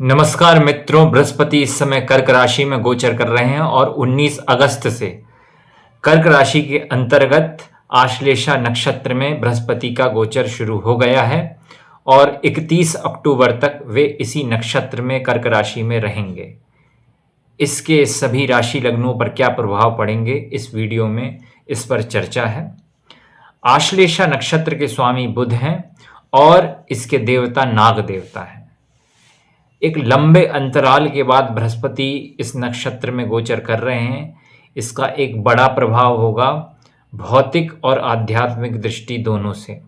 नमस्कार मित्रों, बृहस्पति इस समय कर्क राशि में गोचर कर रहे हैं और 19 अगस्त से कर्क राशि के अंतर्गत आश्लेषा नक्षत्र में बृहस्पति का गोचर शुरू हो गया है और 31 अक्टूबर तक वे इसी नक्षत्र में कर्क राशि में रहेंगे। इसके सभी राशि लग्नों पर क्या प्रभाव पड़ेंगे, इस वीडियो में इस पर चर्चा है। आश्लेषा नक्षत्र के स्वामी बुध हैं और इसके देवता नाग देवता है। एक लंबे अंतराल के बाद बृहस्पति इस नक्षत्र में गोचर कर रहे हैं। इसका एक बड़ा प्रभाव होगा भौतिक और आध्यात्मिक दृष्टि दोनों से।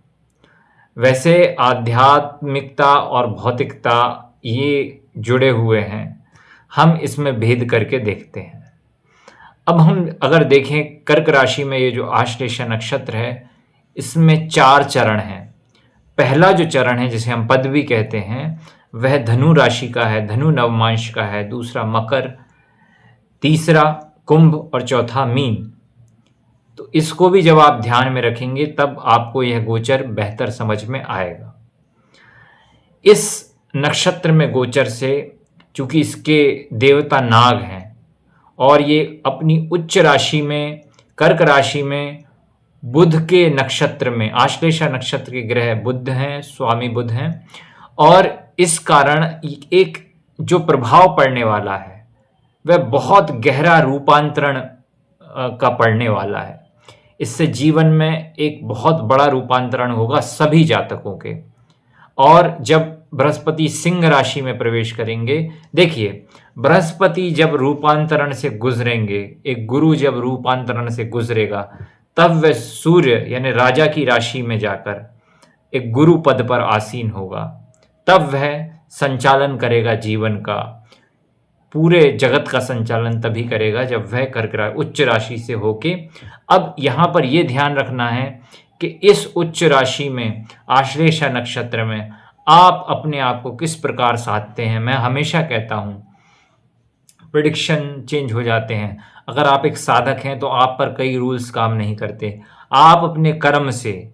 वैसे आध्यात्मिकता और भौतिकता ये जुड़े हुए हैं, हम इसमें भेद करके देखते हैं। अब हम अगर देखें कर्क राशि में ये जो आश्लेषा नक्षत्र है, इसमें 4 चरण हैं। पहला जो चरण है जिसे हम पदवी कहते हैं, वह धनु राशि का है, धनु नवमांश का है। दूसरा मकर, तीसरा कुंभ और चौथा मीन। तो इसको भी जब आप ध्यान में रखेंगे तब आपको यह गोचर बेहतर समझ में आएगा। इस नक्षत्र में गोचर से, चूंकि इसके देवता नाग हैं और ये अपनी उच्च राशि में कर्क राशि में बुध के नक्षत्र में, आश्लेषा नक्षत्र के ग्रह बुध हैं, स्वामी बुध हैं, और इस कारण एक जो प्रभाव पड़ने वाला है वह बहुत गहरा रूपांतरण का पड़ने वाला है। इससे जीवन में एक बहुत बड़ा रूपांतरण होगा सभी जातकों के। और जब बृहस्पति सिंह राशि में प्रवेश करेंगे, देखिए बृहस्पति जब रूपांतरण से गुजरेंगे, एक गुरु जब रूपांतरण से गुजरेगा, तब वह सूर्य यानी राजा की राशि में जाकर एक गुरु पद पर आसीन होगा। तब वह संचालन करेगा जीवन का, पूरे जगत का संचालन तभी करेगा जब वह कर्क उच्च राशि से होके। अब यहाँ पर यह ध्यान रखना है कि इस उच्च राशि में आश्लेषा नक्षत्र में आप अपने आप को किस प्रकार साधते हैं। मैं हमेशा कहता हूँ प्रेडिक्शन चेंज हो जाते हैं। अगर आप एक साधक हैं तो आप पर कई रूल्स काम नहीं करते। आप अपने कर्म से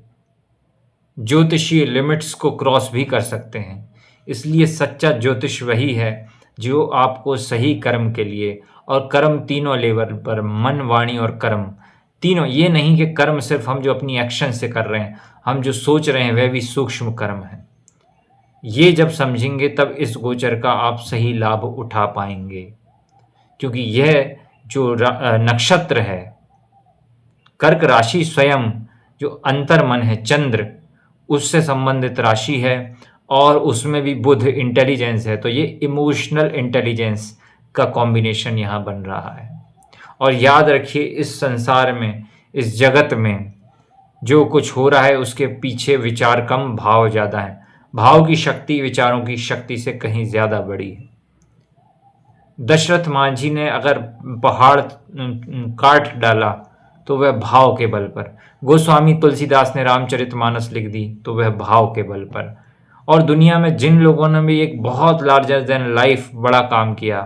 ज्योतिषीय लिमिट्स को क्रॉस भी कर सकते हैं। इसलिए सच्चा ज्योतिष वही है जो आपको सही कर्म के लिए, और कर्म तीनों लेवल पर, मन वाणी और कर्म तीनों, ये नहीं कि कर्म सिर्फ हम जो अपनी एक्शन से कर रहे हैं, हम जो सोच रहे हैं वह भी सूक्ष्म कर्म है। ये जब समझेंगे तब इस गोचर का आप सही लाभ उठा पाएंगे, क्योंकि यह जो नक्षत्र है कर्क राशि स्वयं जो अंतर्मन है, चंद्र, उससे संबंधित राशि है और उसमें भी बुध इंटेलिजेंस है। तो ये इमोशनल इंटेलिजेंस का कॉम्बिनेशन यहाँ बन रहा है। और याद रखिए, इस संसार में, इस जगत में जो कुछ हो रहा है उसके पीछे विचार कम, भाव ज़्यादा है। भाव की शक्ति विचारों की शक्ति से कहीं ज़्यादा बड़ी है। दशरथ मांझी ने अगर पहाड़ काट डाला तो वह भाव के बल पर, गोस्वामी तुलसीदास ने रामचरितमानस लिख दी तो वह भाव के बल पर। और दुनिया में जिन लोगों ने भी एक बहुत लार्जर देन लाइफ बड़ा काम किया,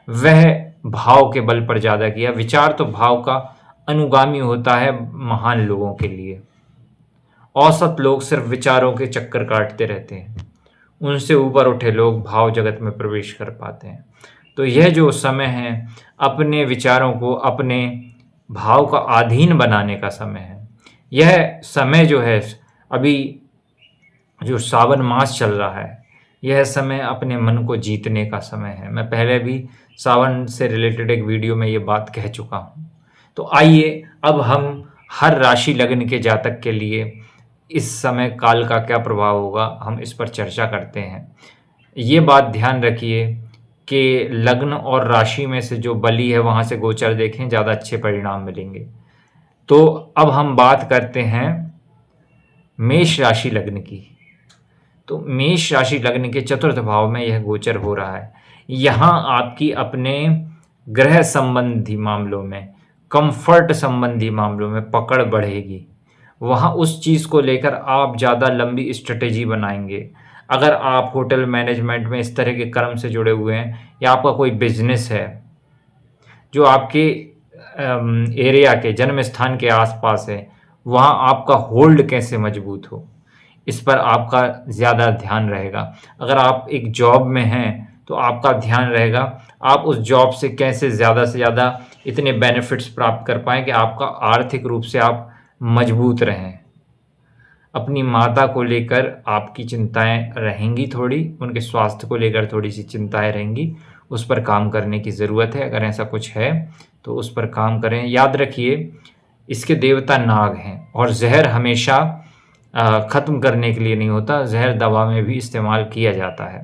वह भाव के बल पर ज़्यादा किया। विचार तो भाव का अनुगामी होता है महान लोगों के लिए। औसत लोग सिर्फ विचारों के चक्कर काटते रहते हैं, उनसे ऊपर उठे लोग भाव जगत में प्रवेश कर पाते हैं। तो यह जो समय है अपने विचारों को अपने भाव का अधीन बनाने का समय है। यह समय जो है, अभी जो सावन मास चल रहा है, यह समय अपने मन को जीतने का समय है। मैं पहले भी सावन से रिलेटेड एक वीडियो में ये बात कह चुका हूँ। तो आइए अब हम हर राशि लग्न के जातक के लिए इस समय काल का क्या प्रभाव होगा, हम इस पर चर्चा करते हैं। ये बात ध्यान रखिए कि लग्न और राशि में से जो बली है वहाँ से गोचर देखें, ज़्यादा अच्छे परिणाम मिलेंगे। तो अब हम बात करते हैं मेष राशि लग्न की। तो मेष राशि लग्न के चतुर्थ भाव में यह गोचर हो रहा है। यहाँ आपकी अपने ग्रह संबंधी मामलों में, कंफर्ट संबंधी मामलों में पकड़ बढ़ेगी। वहाँ उस चीज़ को लेकर आप ज़्यादा लंबी स्ट्रेटेजी बनाएंगे। अगर आप होटल मैनेजमेंट में इस तरह के कर्म से जुड़े हुए हैं, या आपका कोई बिजनेस है जो आपके एरिया के, जन्म स्थान के आसपास है, वहाँ आपका होल्ड कैसे मजबूत हो, इस पर आपका ज़्यादा ध्यान रहेगा। अगर आप एक जॉब में हैं तो आपका ध्यान रहेगा आप उस जॉब से कैसे ज़्यादा से ज़्यादा इतने बेनिफिट्स प्राप्त कर पाएँ कि आपका आर्थिक रूप से आप मजबूत रहें। अपनी माता को लेकर आपकी चिंताएँ रहेंगी थोड़ी, उनके स्वास्थ्य को लेकर थोड़ी-सी चिंताएँ रहेंगी, उस पर काम करने की ज़रूरत है। अगर ऐसा कुछ है, तो उस पर काम करें। याद रखिए, इसके देवता नाग हैं और ज़हर हमेशा ख़त्म करने के लिए नहीं होता, ज़हर दवा में भी इस्तेमाल किया जाता है।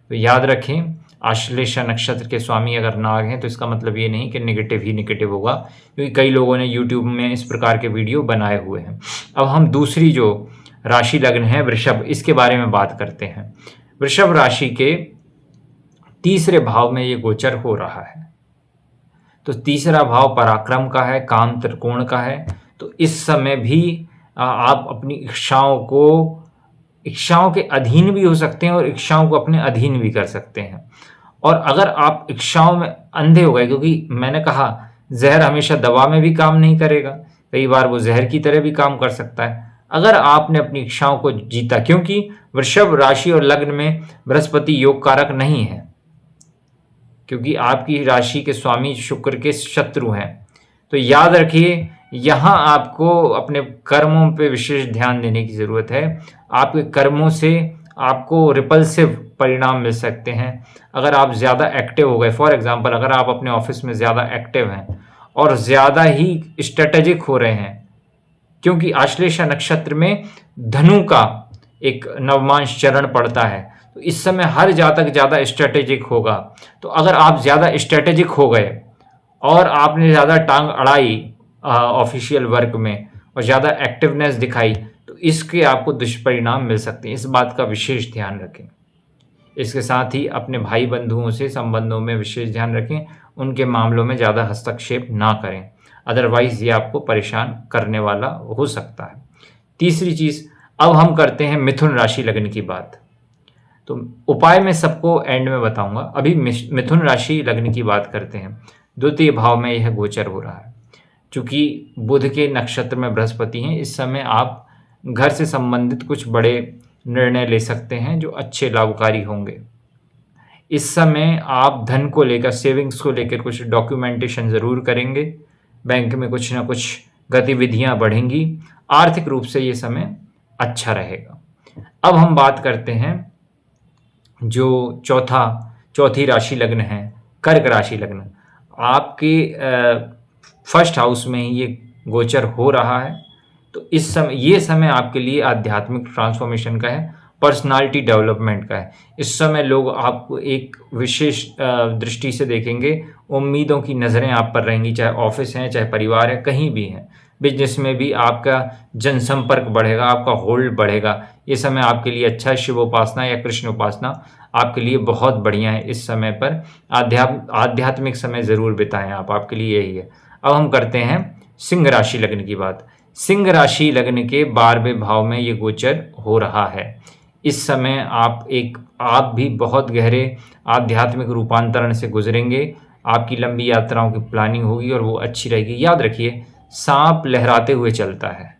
तो याद रखें, आश्लेषा नक्षत्र के स्वामी अगर नाग हैं, तो इसका मतलब ये नहीं कि नेगेटिव ही नेगेटिव होगा, क्योंकि कई लोगों ने यूट्यूब में इस प्रकार के वीडियो बनाए हुए हैं। अब हम दूसरी जो राशि लग्न है वृषभ, इसके बारे में बात करते हैं। वृषभ राशि के तीसरे भाव में ये गोचर हो रहा है। तो तीसरा भाव पराक्रम का है, काम त्रिकोण का है। तो इस समय भी आप अपनी इच्छाओं के अधीन भी हो सकते हैं और इच्छाओं को अपने अधीन भी कर सकते हैं। और अगर आप इच्छाओं में अंधे हो गए, क्योंकि मैंने कहा जहर हमेशा दवा में भी काम नहीं करेगा, कई बार वो जहर की तरह भी काम कर सकता है। अगर आपने अपनी इच्छाओं को जीता, क्योंकि वृषभ राशि और लग्न में बृहस्पति योग कारक नहीं है, क्योंकि आपकी राशि के स्वामी शुक्र के शत्रु हैं। तो याद रखिए, यहाँ आपको अपने कर्मों पे विशेष ध्यान देने की ज़रूरत है। आपके कर्मों से आपको रिपल्सिव परिणाम मिल सकते हैं। अगर आप ज़्यादा एक्टिव हो गए, फॉर एग्जांपल अगर आप अपने ऑफिस में ज़्यादा एक्टिव हैं और ज़्यादा ही स्ट्रेटेजिक हो रहे हैं, क्योंकि आश्लेषा नक्षत्र में धनु का एक नवमांश चरण पड़ता है, तो इस समय हर जातक ज़्यादा स्ट्रेटेजिक होगा। तो अगर आप ज़्यादा स्ट्रेटेजिक हो गए और आपने ज़्यादा टांग अड़ाई ऑफिशियल वर्क में और ज़्यादा एक्टिवनेस दिखाई, तो इसके आपको दुष्परिणाम मिल सकते हैं। इस बात का विशेष ध्यान रखें। इसके साथ ही अपने भाई बंधुओं से संबंधों में विशेष ध्यान रखें, उनके मामलों में ज़्यादा हस्तक्षेप ना करें, अदरवाइज ये आपको परेशान करने वाला हो सकता है। तीसरी चीज़, अब हम करते हैं मिथुन राशि लग्न की बात। तो उपाय मैं सबको एंड में बताऊंगा, अभी मिथुन राशि लग्न की बात करते हैं। द्वितीय भाव में यह गोचर हो रहा है। चूंकि बुध के नक्षत्र में बृहस्पति हैं, इस समय आप घर से संबंधित कुछ बड़े निर्णय ले सकते हैं जो अच्छे लाभकारी होंगे। इस समय आप धन को लेकर, सेविंग्स को लेकर कुछ डॉक्यूमेंटेशन ज़रूर करेंगे, बैंक में कुछ ना कुछ गतिविधियां बढ़ेंगी, आर्थिक रूप से ये समय अच्छा रहेगा। अब हम बात करते हैं जो चौथी राशि लग्न है, कर्क राशि लग्न। आपके फर्स्ट हाउस में ही ये गोचर हो रहा है। तो इस समय, ये समय आपके लिए आध्यात्मिक ट्रांसफॉर्मेशन का है, पर्सनालिटी डेवलपमेंट का है। इस समय लोग आपको एक विशेष दृष्टि से देखेंगे, उम्मीदों की नज़रें आप पर रहेंगी, चाहे ऑफिस है, चाहे परिवार है, कहीं भी है। बिजनेस में भी आपका जनसंपर्क बढ़ेगा, आपका होल्ड बढ़ेगा। ये समय आपके लिए अच्छा है। शिव उपासना या कृष्ण उपासना आपके लिए बहुत बढ़िया है। इस समय पर आध्यात्मिक समय ज़रूर बिताएं आप, आपके लिए यही है। अब हम करते हैं सिंह राशि लग्न की बात। सिंह राशि लग्न के 12वें भाव में ये गोचर हो रहा है। इस समय आप भी बहुत गहरे आध्यात्मिक रूपांतरण से गुजरेंगे। आपकी लंबी यात्राओं की प्लानिंग होगी और वो अच्छी रहेगी। याद रखिए, सांप लहराते हुए चलता है।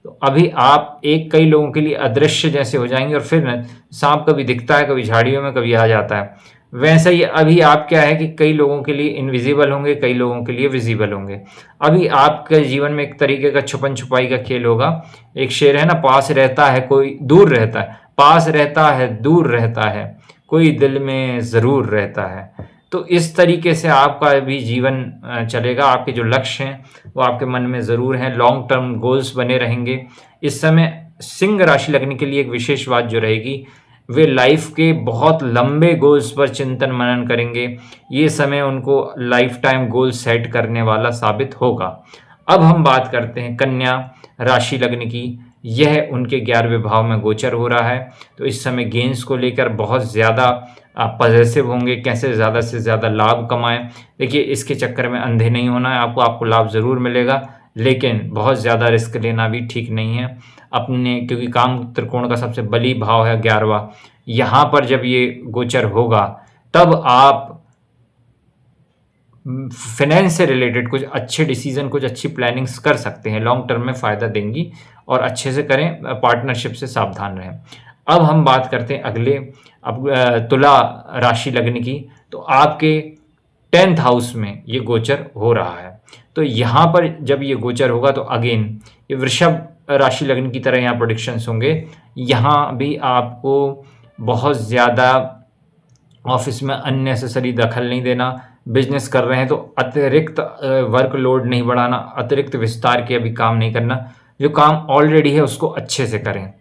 तो अभी आप कई लोगों के लिए अदृश्य जैसे हो जाएंगे और फिर सांप कभी दिखता है, कभी झाड़ियों में, कभी आ जाता है। वैसा ही अभी आप क्या है कि कई लोगों के लिए इनविजिबल होंगे, कई लोगों के लिए विजिबल होंगे। अभी आपके जीवन में एक तरीके का छुपन छुपाई का खेल होगा। एक शेर है ना, पास रहता है कोई दूर रहता है, पास रहता है दूर रहता है, कोई दिल में ज़रूर रहता है। तो इस तरीके से आपका भी जीवन चलेगा। आपके जो लक्ष्य हैं वो आपके मन में ज़रूर हैं, लॉन्ग टर्म गोल्स बने रहेंगे। इस समय सिंह राशि लगने के लिए एक विशेष बात जो रहेगी, वे लाइफ के बहुत लंबे गोल्स पर चिंतन मनन करेंगे। ये समय उनको लाइफ टाइम गोल सेट करने वाला साबित होगा। अब हम बात करते हैं कन्या राशि लग्न की। यह उनके 11वें भाव में गोचर हो रहा है। तो इस समय गेंस को लेकर बहुत ज़्यादा पॉजिटिव होंगे, कैसे ज़्यादा से ज़्यादा लाभ कमाएं। देखिए, इसके चक्कर में अंधे नहीं होना है आपको लाभ ज़रूर मिलेगा, लेकिन बहुत ज़्यादा रिस्क लेना भी ठीक नहीं है क्योंकि काम त्रिकोण का सबसे बली भाव है 11वां। यहाँ पर जब ये गोचर होगा तब आप फाइनेंस से रिलेटेड कुछ अच्छे डिसीजन, कुछ अच्छी प्लानिंग्स कर सकते हैं, लॉन्ग टर्म में फ़ायदा देंगी और अच्छे से करें। पार्टनरशिप से सावधान रहें। अब हम बात करते हैं अगले तुला राशि लग्न की। तो आपके 10th हाउस में ये गोचर हो रहा है। तो यहाँ पर जब ये गोचर होगा तो अगेन ये वृषभ राशि लग्न की तरह यहाँ प्रेडिक्शंस होंगे। यहाँ भी आपको बहुत ज़्यादा ऑफिस में अननेसेसरी दखल नहीं देना। बिजनेस कर रहे हैं तो अतिरिक्त वर्कलोड नहीं बढ़ाना, अतिरिक्त विस्तार के अभी काम नहीं करना। जो काम ऑलरेडी है उसको अच्छे से करें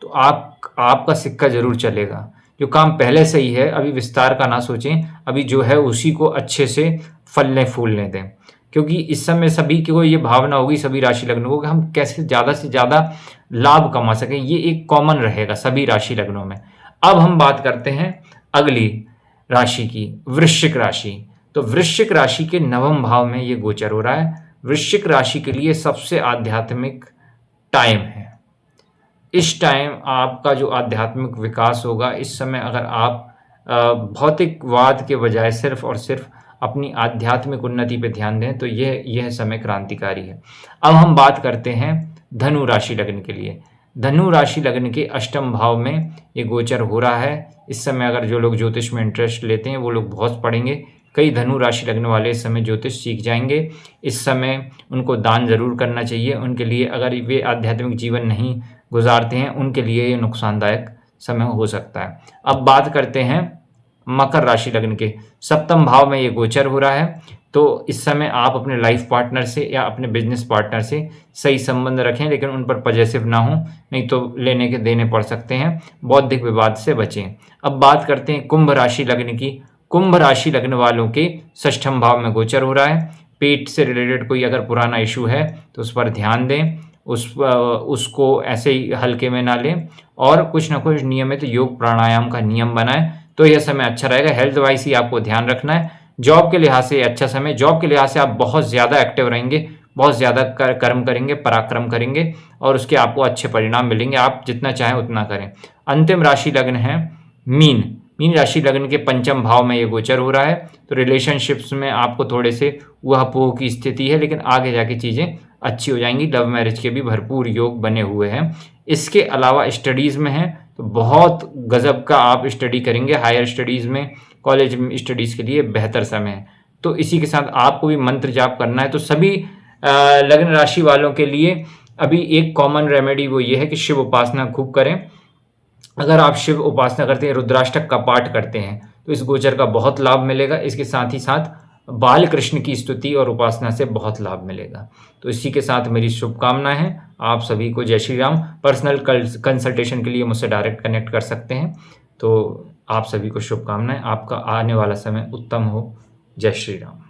तो आपका सिक्का जरूर चलेगा। जो काम पहले से ही है अभी विस्तार का ना सोचें, अभी जो है उसी को अच्छे से फलने फूलने दें, क्योंकि इस समय सभी को ये भावना होगी, सभी राशि लग्नों को, कि हम कैसे ज़्यादा से ज़्यादा लाभ कमा सकें। ये एक कॉमन रहेगा सभी राशि लग्नों में। अब हम बात करते हैं अगली राशि की, वृश्चिक राशि। तो वृश्चिक राशि के 9वें भाव में ये गोचर हो रहा है। वृश्चिक राशि के लिए सबसे आध्यात्मिक टाइम है। इस टाइम आपका जो आध्यात्मिक विकास होगा, इस समय अगर आप भौतिकवाद के बजाय सिर्फ और सिर्फ अपनी आध्यात्मिक उन्नति पे ध्यान दें तो यह समय क्रांतिकारी है। अब हम बात करते हैं धनु राशि लग्न के लिए। धनु राशि लग्न के 8वें भाव में ये गोचर हो रहा है। इस समय अगर जो लोग ज्योतिष में इंटरेस्ट लेते हैं वो लोग बहुत पढ़ेंगे। कई धनु राशि लग्न वाले इस समय ज्योतिष सीख जाएंगे। इस समय उनको दान जरूर करना चाहिए। उनके लिए, अगर वे आध्यात्मिक जीवन नहीं गुजारते हैं, उनके लिए ये नुकसानदायक समय हो सकता है। अब बात करते हैं मकर राशि लग्न के। 7वें भाव में ये गोचर हो रहा है। तो इस समय आप अपने लाइफ पार्टनर से या अपने बिजनेस पार्टनर से सही संबंध रखें, लेकिन उन पर पॉजिटिव ना हो, नहीं तो लेने के देने पड़ सकते हैं। बौद्धिक विवाद से बचें। अब बात करते हैं कुंभ राशि लग्न की। कुंभ राशि लग्न वालों के 6वें भाव में गोचर हो रहा है। पेट से रिलेटेड कोई अगर पुराना इशू है तो उस पर ध्यान दें, उसको ऐसे ही हल्के में ना लें, और कुछ ना कुछ नियमित योग प्राणायाम का नियम बनाएं तो यह समय अच्छा रहेगा। हेल्थ वाइज ही आपको ध्यान रखना है। जॉब के लिहाज से अच्छा समय, जॉब के लिहाज से आप बहुत ज़्यादा एक्टिव रहेंगे, बहुत ज़्यादा कर्म करेंगे, पराक्रम करेंगे और उसके आपको अच्छे परिणाम मिलेंगे। आप जितना चाहें उतना करें। अंतिम राशि लग्न है मीन। मीन राशि लग्न के 5वें भाव में ये गोचर हो रहा है। तो रिलेशनशिप्स में आपको थोड़े से ऊहा-पोह की स्थिति है, लेकिन आगे जाके चीज़ें अच्छी हो जाएंगी। लव मैरिज के भी भरपूर योग बने हुए हैं। इसके अलावा स्टडीज़ में हैं तो बहुत गजब का आप स्टडी करेंगे। हायर स्टडीज़ में, कॉलेज में स्टडीज़ के लिए बेहतर समय है। तो इसी के साथ आपको भी मंत्र जाप करना है। तो सभी लग्न राशि वालों के लिए अभी एक कॉमन रेमेडी वो ये है कि शिव उपासना खूब करें। अगर आप शिव उपासना करते हैं, रुद्राष्टक का पाठ करते हैं, तो इस गोचर का बहुत लाभ मिलेगा। इसके साथ ही साथ बाल कृष्ण की स्तुति और उपासना से बहुत लाभ मिलेगा। तो इसी के साथ मेरी शुभकामनाएं हैं। आप सभी को जय श्री राम। पर्सनल कंसल्टेशन के लिए मुझसे डायरेक्ट कनेक्ट कर सकते हैं। तो आप सभी को शुभकामनाएं। आपका आने वाला समय उत्तम हो। जय श्री राम।